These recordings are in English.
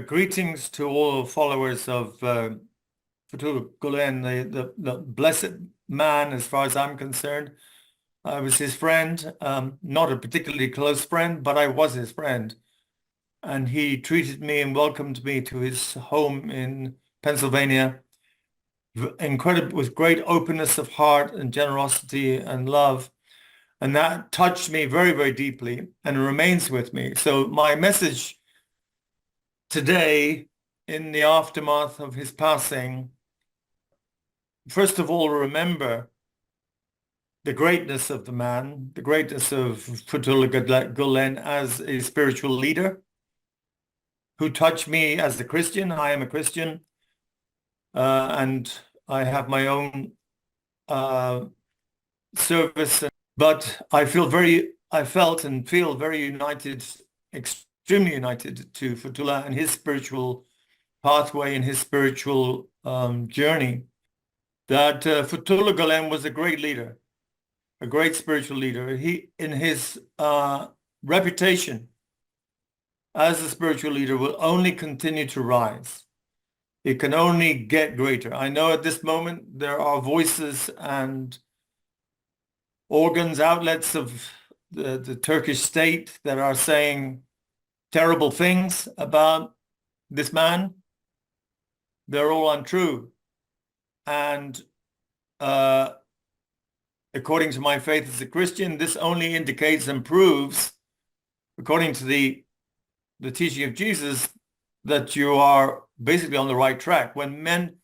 Greetings to all followers of Fethullah Gulen, the blessed man, as far as I'm concerned. I was his friend, not a particularly close friend, but I was his friend. And he treated me and welcomed me to his home in Pennsylvania, with great openness of heart and generosity and love. And that touched me very, very deeply and remains with me. So my message today, in the aftermath of his passing, first of all, remember the greatness of the man, the greatness of Fethullah Gulen as a spiritual leader who touched me as a Christian. I am a Christian, and I have my own service, but I felt and feel very united, extremely united to Fethullah and his spiritual pathway and his spiritual journey. That Fethullah Gulen was a great leader, a great spiritual leader. He, in his reputation as a spiritual leader, will only continue to rise. It can only get greater. I know at this moment there are voices and organs, outlets of the Turkish state that are saying terrible things about this man. They're all untrue. And according to my faith as a Christian, this only indicates and proves, according to the teaching of Jesus, that you are basically on the right track. When men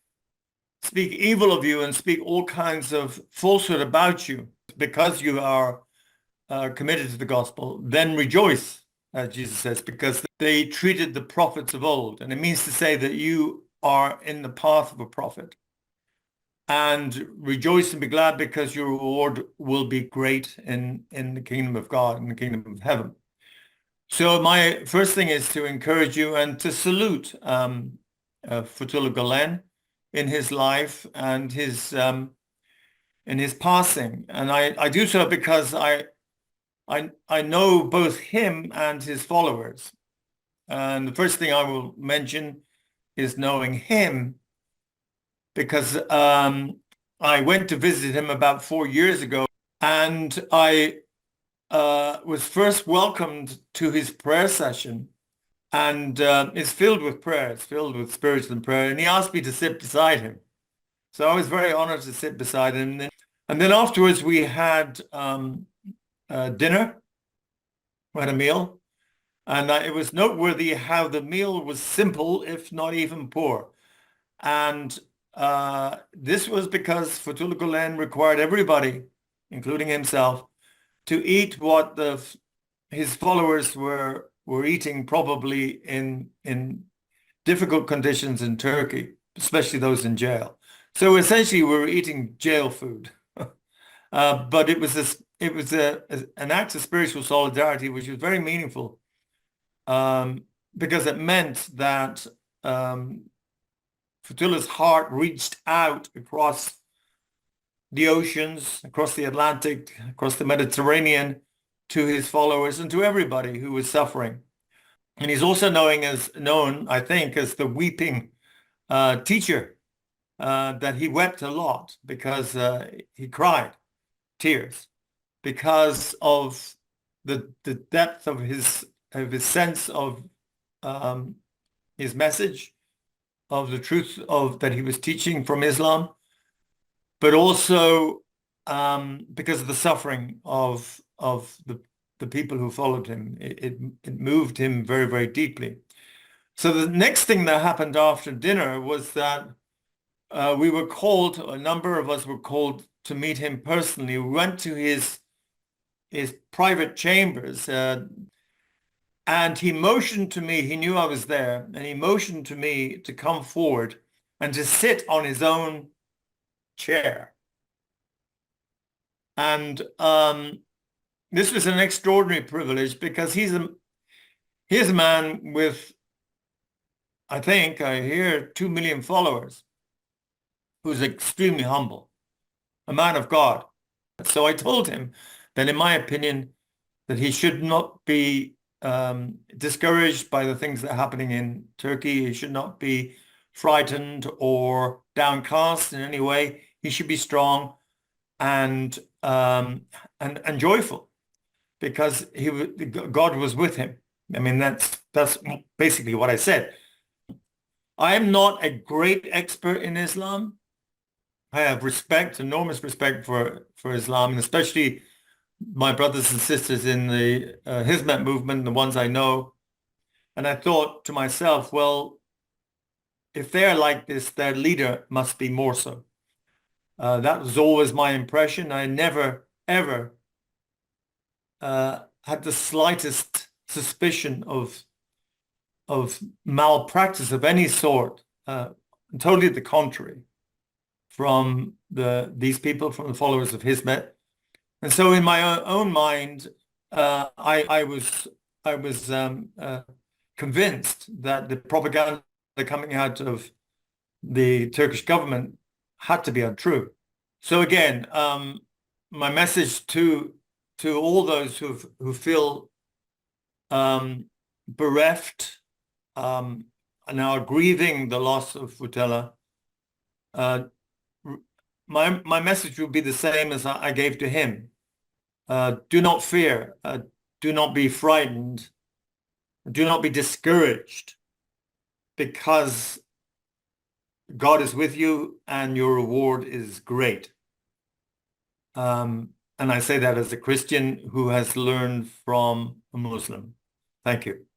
speak evil of you and speak all kinds of falsehood about you because you are committed to the gospel, then rejoice, as Jesus says, because they treated the prophets of old. And it means to say that you are in the path of a prophet. And rejoice and be glad, because your reward will be great in the kingdom of God, in the kingdom of heaven. So my first thing is to encourage you and to salute Fethullah Gulen in his life and in his passing. And I do so because I know both him and his followers. And the first thing I will mention is knowing him, because I went to visit him about 4 years ago, and I was first welcomed to his prayer session, and it's filled with prayer, it's filled with spiritual prayer, and he asked me to sit beside him. So I was very honored to sit beside him. And then afterwards we had dinner, we had a meal, and it was noteworthy how the meal was simple, if not even poor. And this was because Fethullah Gulen required everybody, including himself, to eat what his followers were eating, probably in difficult conditions in Turkey, especially those in jail. So essentially, we were eating jail food, but it was an act of spiritual solidarity, which was very meaningful, because it meant that Fetullah's heart reached out across the oceans, across the Atlantic, across the Mediterranean, to his followers and to everybody who was suffering. And he's also known, I think, as the weeping teacher, that he wept a lot because he cried tears because of the depth of his sense of his message, of the truth that he was teaching from Islam, but also because of the suffering of the people who followed him. It moved him very, very deeply. So the next thing that happened after dinner was that we were called, a number of us were called to meet him personally. We went to his private chambers, and he motioned to me, he knew I was there, and he motioned to me to come forward and to sit on his own chair. And this was an extraordinary privilege, because he's a man with, I hear 2 million followers, who's extremely humble, a man of God. So I told him that, in my opinion, that he should not be discouraged by the things that are happening in Turkey. He should not be frightened or downcast in any way. He should be strong and joyful, because God was with him. I mean, that's basically what I said. I am not a great expert in Islam. I have enormous respect for Islam, and especially my brothers and sisters in the Hizmet movement, the ones I know. And I thought to myself, well, if they're like this, their leader must be more so. That was always my impression. I never, ever had the slightest suspicion of malpractice of any sort. Totally the contrary from these people, from the followers of Hizmet. And so in my own mind, I was convinced that the propaganda coming out of the Turkish government had to be untrue. So again, my message to all those who feel bereft and are grieving the loss of Fethullah, my message would be the same as I gave to him. Do not fear. Do not be frightened. Do not be discouraged, because God is with you and your reward is great. And I say that as a Christian who has learned from a Muslim. Thank you.